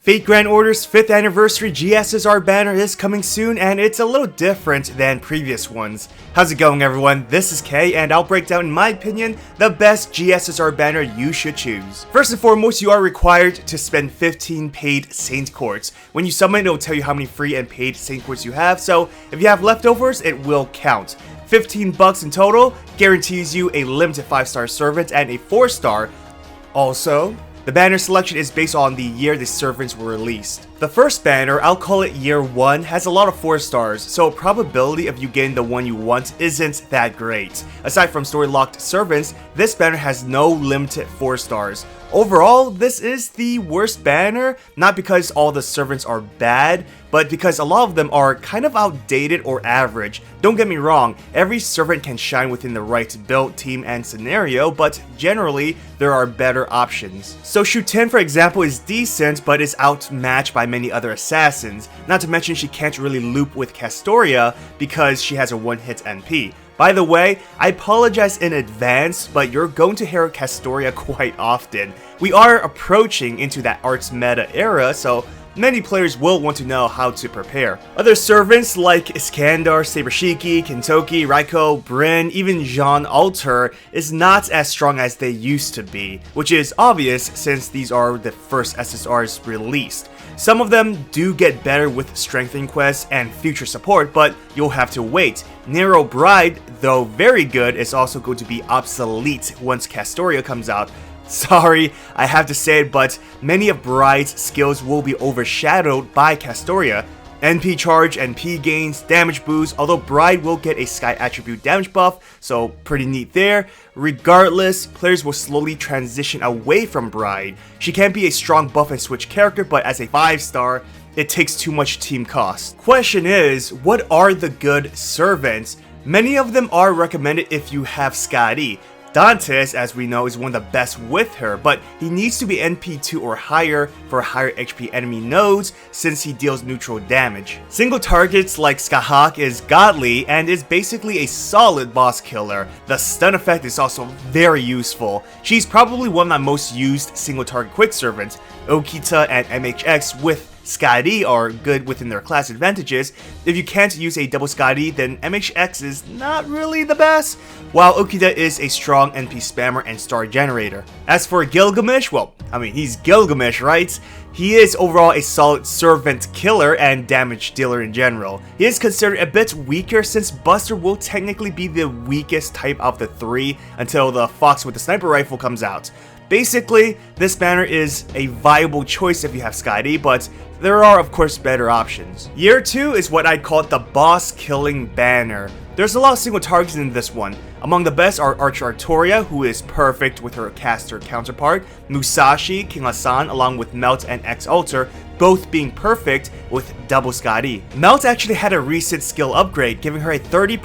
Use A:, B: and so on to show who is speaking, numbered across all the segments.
A: Fate Grand Order's 5th anniversary GSSR banner is coming soon, and it's a little different than previous ones. How's it going, everyone? This is Kay, and I'll break down, in my opinion, the best GSSR banner you should choose. First and foremost, you are required to spend 15 paid Saint Quartz. When you summon, it will tell you how many free and paid Saint Quartz you have, so if you have leftovers, it will count. 15 bucks in total guarantees you a limited 5-star servant and a 4-star. Also, the banner selection is based on the year the servants were released. The first banner, I'll call it year 1, has a lot of 4 stars, so probability of you getting the one you want isn't that great. Aside from story locked servants, this banner has no limited 4 stars. Overall, this is the worst banner, not because all the servants are bad, but because a lot of them are kind of outdated or average. Don't get me wrong, every servant can shine within the right build, team, and scenario, but generally, there are better options. So Shu 10, for example, is decent, but is outmatched by many other assassins. Not to mention she can't really loop with Castoria because she has a one-hit NP. By the way, I apologize in advance, but you're going to hear Castoria quite often. We are approaching into that arts meta era, so many players will want to know how to prepare. Other servants like Iskandar, Sabershiki, Kintoki, Raiko, Bryn, even Arjuna Altar is not as strong as they used to be, which is obvious since these are the first SSRs released. Some of them do get better with strengthening quests and future support, but you'll have to wait. Nero Bride, though very good, is also going to be obsolete once Castoria comes out. Sorry, I have to say it, but many of Bride's skills will be overshadowed by Castoria. NP charge, NP gains, damage boost, although Bride will get a Sky attribute damage buff, so pretty neat there. Regardless, players will slowly transition away from Bride. She can be a strong buff and switch character, but as a 5-star, it takes too much team cost. Question is, what are the good servants? Many of them are recommended if you have Scotty. Dantes, as we know, is one of the best with her, but he needs to be NP2 or higher for higher HP enemy nodes since he deals neutral damage. Single targets like Skahak is godly and is basically a solid boss killer. The stun effect is also very useful. She's probably one of my most used single target quick servants. Okita and MHX with Scotty are good within their class advantages. If you can't use a double Scotty, then MHX is not really the best, while Okita is a strong NP spammer and star generator. As for Gilgamesh, well, I mean, he's Gilgamesh, right? He is overall a solid servant killer and damage dealer in general. He is considered a bit weaker since Buster will technically be the weakest type of the 3 until the Fox with the sniper rifle comes out. Basically, this banner is a viable choice if you have Scotty, but there are of course better options. Year 2 is what I'd call the boss killing banner. There's a lot of single targets in this one. Among the best are Arjuna, who is perfect with her caster counterpart, Musashi, King Hassan, along with Melt and X Altar, both being perfect with double Scotty. Melt actually had a recent skill upgrade, giving her a 30%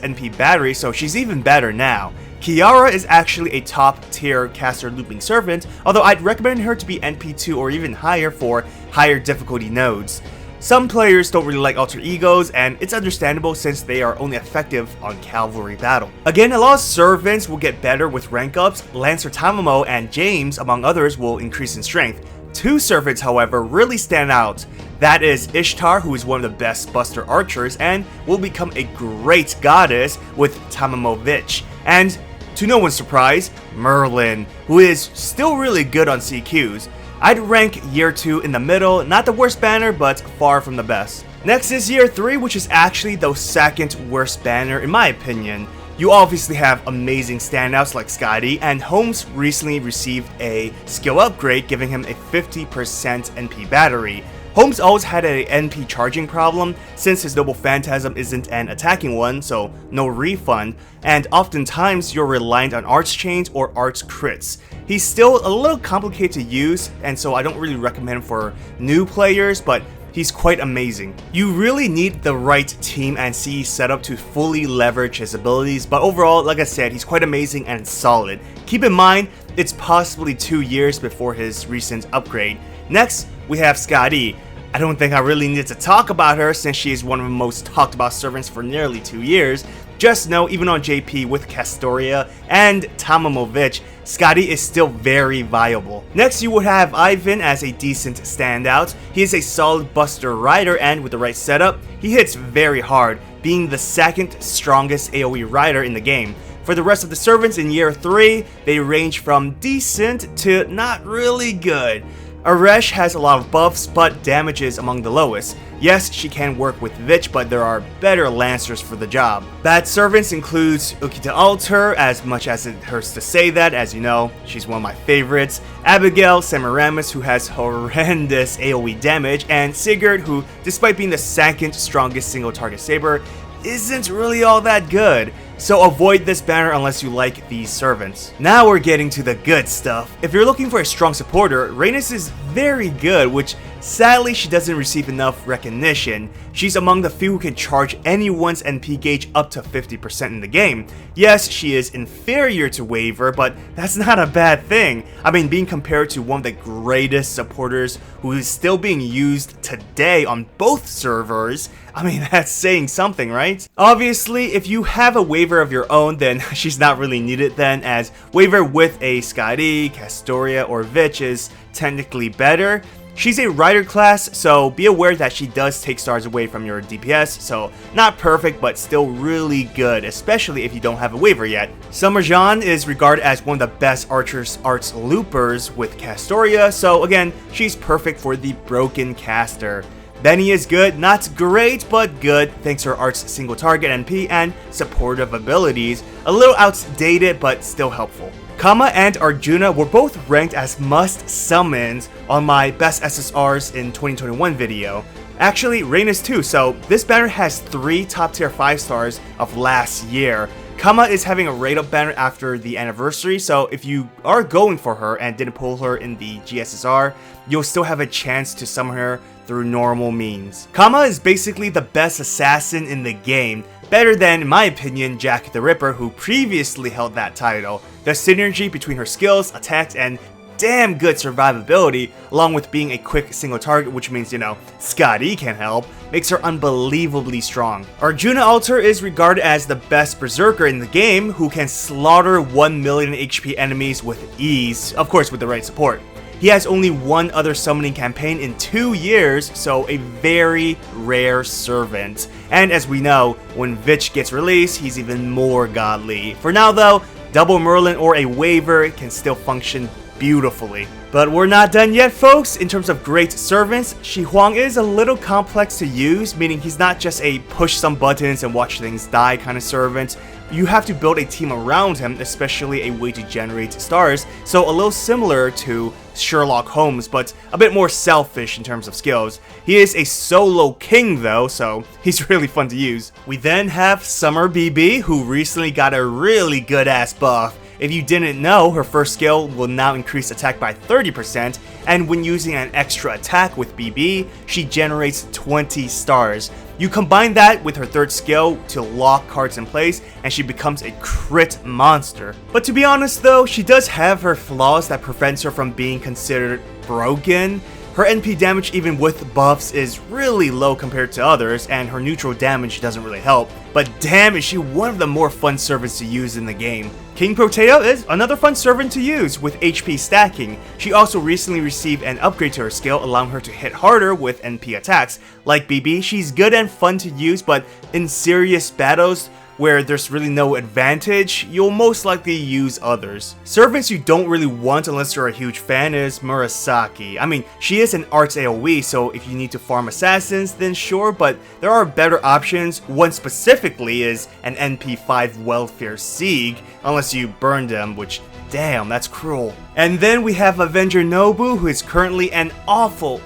A: NP battery, so she's even better now. Kiara is actually a top tier caster looping servant, although I'd recommend her to be NP2 or even higher for higher difficulty nodes. Some players don't really like alter egos, and it's understandable since they are only effective on cavalry battle. Again, a lot of servants will get better with rank ups. Lancer Tamamo and James, among others, will increase in strength. 2 servants, however, really stand out. That is Ishtar, who is one of the best Buster archers and will become a great goddess with Tamamovich. And to no one's surprise, Merlin, who is still really good on CQs. I'd rank year 2 in the middle, not the worst banner, but far from the best. Next is year 3, which is actually the second worst banner in my opinion. You obviously have amazing standouts like Scotty, and Holmes recently received a skill upgrade giving him a 50% NP battery. Holmes always had an NP charging problem since his Noble Phantasm isn't an attacking one, so no refund, and oftentimes you're reliant on arts chains or arts crits. He's still a little complicated to use, and so I don't really recommend him for new players, but he's quite amazing. You really need the right team and CE setup to fully leverage his abilities, but overall, like I said, he's quite amazing and solid. Keep in mind, it's possibly 2 years before his recent upgrade. Next, we have Scotty. I don't think I really need to talk about her since she is one of the most talked about servants for nearly 2 years. Just know, even on JP with Castoria and Tamamovich, Scotty is still very viable. Next, you would have Ivan as a decent standout. He is a solid buster rider, and with the right setup, he hits very hard, being the second strongest AoE rider in the game. For the rest of the servants in year 3, they range from decent to not really good. Aresh has a lot of buffs, but damage is among the lowest. Yes, she can work with Vich, but there are better lancers for the job. Bad servants includes Untitled Altar, as much as it hurts to say that, as you know, she's one of my favorites. Abigail Semiramis, who has horrendous AoE damage, and Sigurd, who, despite being the second strongest single target saber, isn't really all that good. So avoid this banner unless you like these servants. Now we're getting to the good stuff. If you're looking for a strong supporter, Rhaenys is very good, which sadly she doesn't receive enough recognition. She's among the few who can charge anyone's NP gauge up to 50% in the game. Yes, she is inferior to Waver, but that's not a bad thing. I mean, being compared to one of the greatest supporters who is still being used today on both servers, I mean, that's saying something, right? Obviously, if you have a Waver of your own, then she's not really needed then, as Waver with a Scotty, Castoria, or Vich is technically better. She's a rider class, so be aware that she does take stars away from your DPS, so not perfect, but still really good, especially if you don't have a Waver yet. Summerjan is regarded as one of the best archers arts loopers with Castoria, so again, she's perfect for the broken caster. Benny is good, not great, but good, thanks to her art's single target NP and supportive abilities. A little outdated, but still helpful. Kama and Arjuna were both ranked as must summons on my best SSRs in 2021 video. Actually, Rhaenys too, so this banner has 3 top tier 5 stars of last year. Kama is having a rate up banner after the anniversary, so if you are going for her and didn't pull her in the GSSR, you'll still have a chance to summon her through normal means. Kama is basically the best assassin in the game, better than, in my opinion, Jack the Ripper, who previously held that title. The synergy between her skills, attacks, and damn good survivability, along with being a quick single target, which means, you know, Scotty can help, makes her unbelievably strong. Arjuna Altar is regarded as the best berserker in the game, who can slaughter 1 million HP enemies with ease, of course with the right support. He has only one other summoning campaign in 2 years, so a very rare servant. And as we know, when Vich gets released, he's even more godly. For now though, double Merlin or a Waver can still function beautifully. But we're not done yet, folks. In terms of great servants, Shi Huang is a little complex to use, meaning he's not just a push some buttons and watch things die kind of servant. You have to build a team around him, especially a way to generate stars, so a little similar to Sherlock Holmes, but a bit more selfish in terms of skills. He is a solo king though, so he's really fun to use. We then have Summer BB, who recently got a really good ass buff. If you didn't know, her first skill will now increase attack by 30%, and when using an extra attack with BB, she generates 20 stars. You combine that with her third skill to lock cards in place, and she becomes a crit monster. But to be honest though, she does have her flaws that prevents her from being considered broken. Her NP damage even with buffs is really low compared to others, and her neutral damage doesn't really help. But damn, is she one of the more fun servants to use in the game. King Protea is another fun servant to use with HP stacking. She also recently received an upgrade to her skill, allowing her to hit harder with NP attacks. Like BB, she's good and fun to use, but in serious battles where there's really no advantage, you'll most likely use others. Servants you don't really want unless you're a huge fan is Murasaki. I mean, she is an arts AoE, so if you need to farm assassins, then sure, but there are better options. One specifically is an NP5 Welfare Sieg, unless you burn them, which damn, that's cruel. And then we have Avenger Nobu, who is currently an awful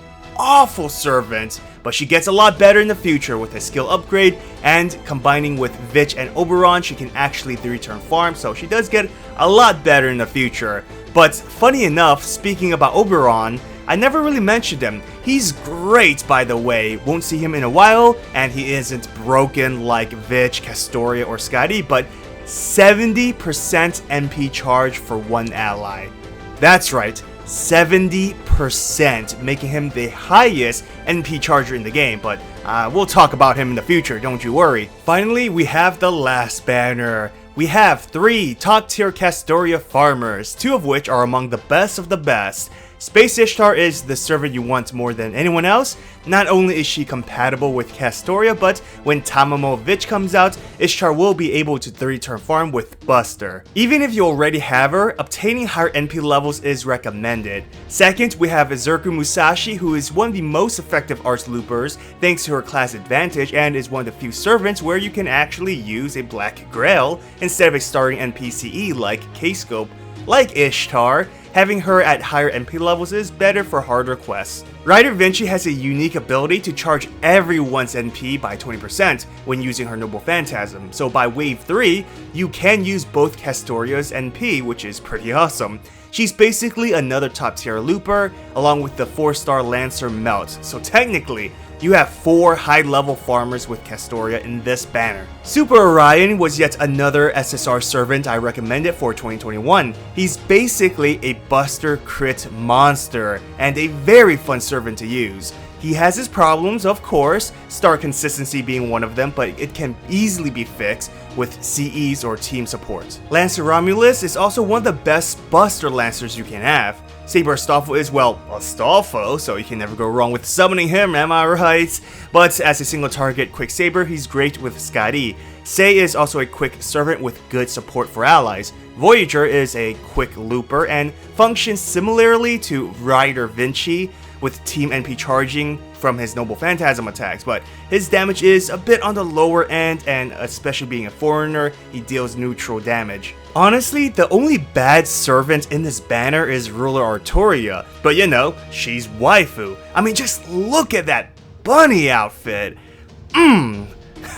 A: servant, but she gets a lot better in the future with a skill upgrade, and combining with Vich and Oberon, she can actually 3-turn farm, so she does get a lot better in the future. But funny enough, speaking about Oberon, I never really mentioned him. He's great, by the way. Won't see him in a while, and he isn't broken like Vich, Castoria, or Scotty, but 70% MP charge for one ally. That's right, 70%, making him the highest NP charger in the game, but we'll talk about him in the future, don't you worry. Finally, we have the last banner. we have 3 top tier Castoria Farmers, 2 of which are among the best of the best. Space Ishtar is the servant you want more than anyone else. Not only is she compatible with Castoria, but when Tamamo Vich comes out, Ishtar will be able to 3-turn farm with Buster. Even if you already have her, obtaining higher NP levels is recommended. Second, we have Zurku Musashi, who is one of the most effective arch loopers thanks to her class advantage and is one of the few servants where you can actually use a Black Grail instead of a starting NPCE like K-Scope. Like Ishtar, having her at higher NP levels is better for harder quests. Rider Vinci has a unique ability to charge everyone's NP by 20% when using her Noble Phantasm, so by wave 3, you can use both Castoria's NP, which is pretty awesome. She's basically another top tier looper, along with the 4-star Lancer Melt, so technically, you have 4 high-level farmers with Castoria in this banner. Super Orion was yet another SSR servant I recommended for 2021. He's basically a Buster crit monster, and a very fun servant to use. He has his problems, of course, star consistency being one of them, but it can easily be fixed with CEs or team support. Lancer Romulus is also one of the best Buster Lancers you can have. Saber Astolfo is, well, Astolfo, so you can never go wrong with summoning him, am I right? But as a single target Quick Saber, he's great with Scotty. Sei is also a quick servant with good support for allies. Voyager is a quick looper and functions similarly to Rider Vinci, with team NP charging from his Noble Phantasm attacks, but his damage is a bit on the lower end, and especially being a foreigner, he deals neutral damage. Honestly, the only bad servant in this banner is Ruler Artoria, but you know, she's waifu. I mean, just look at that bunny outfit.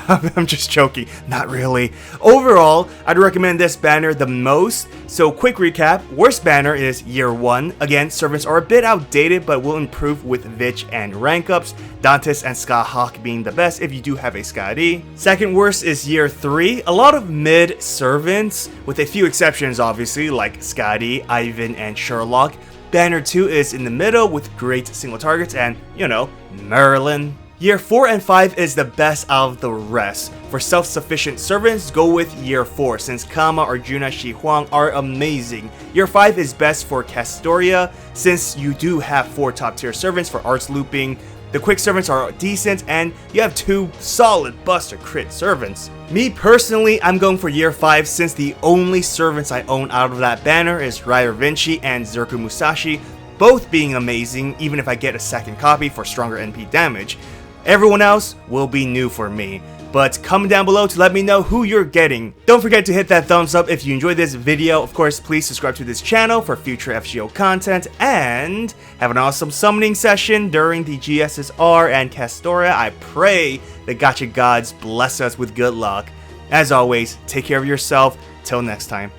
A: I'm just joking, not really. Overall, I'd recommend this banner the most. So quick recap, worst banner is Year 1. Again, servants are a bit outdated but will improve with Vich and rank ups. Dantes and Ska Hawk being the best if you do have a Scotty. Second worst is Year 3. A lot of mid servants, with a few exceptions obviously, like Scotty, Ivan, and Sherlock. Banner 2 is in the middle with great single targets and, you know, Merlin. Year 4 and 5 is the best out of the rest. For self-sufficient servants, go with Year 4 since Kama, Arjuna, Huang are amazing. Year 5 is best for Castoria since you do have 4 top tier servants for arts looping. The quick servants are decent and you have 2 solid Buster crit servants. Me personally, I'm going for Year 5 since the only servants I own out of that banner is Rider Vinci and Zurku Musashi, both being amazing even if I get a second copy for stronger NP damage. Everyone else will be new for me, but comment down below to let me know who you're getting. Don't forget to hit that thumbs up if you enjoyed this video. Of course, please subscribe to this channel for future FGO content, and have an awesome summoning session during the GSSR and Castoria. I pray the gacha gods bless us with good luck. As always, take care of yourself. Till next time.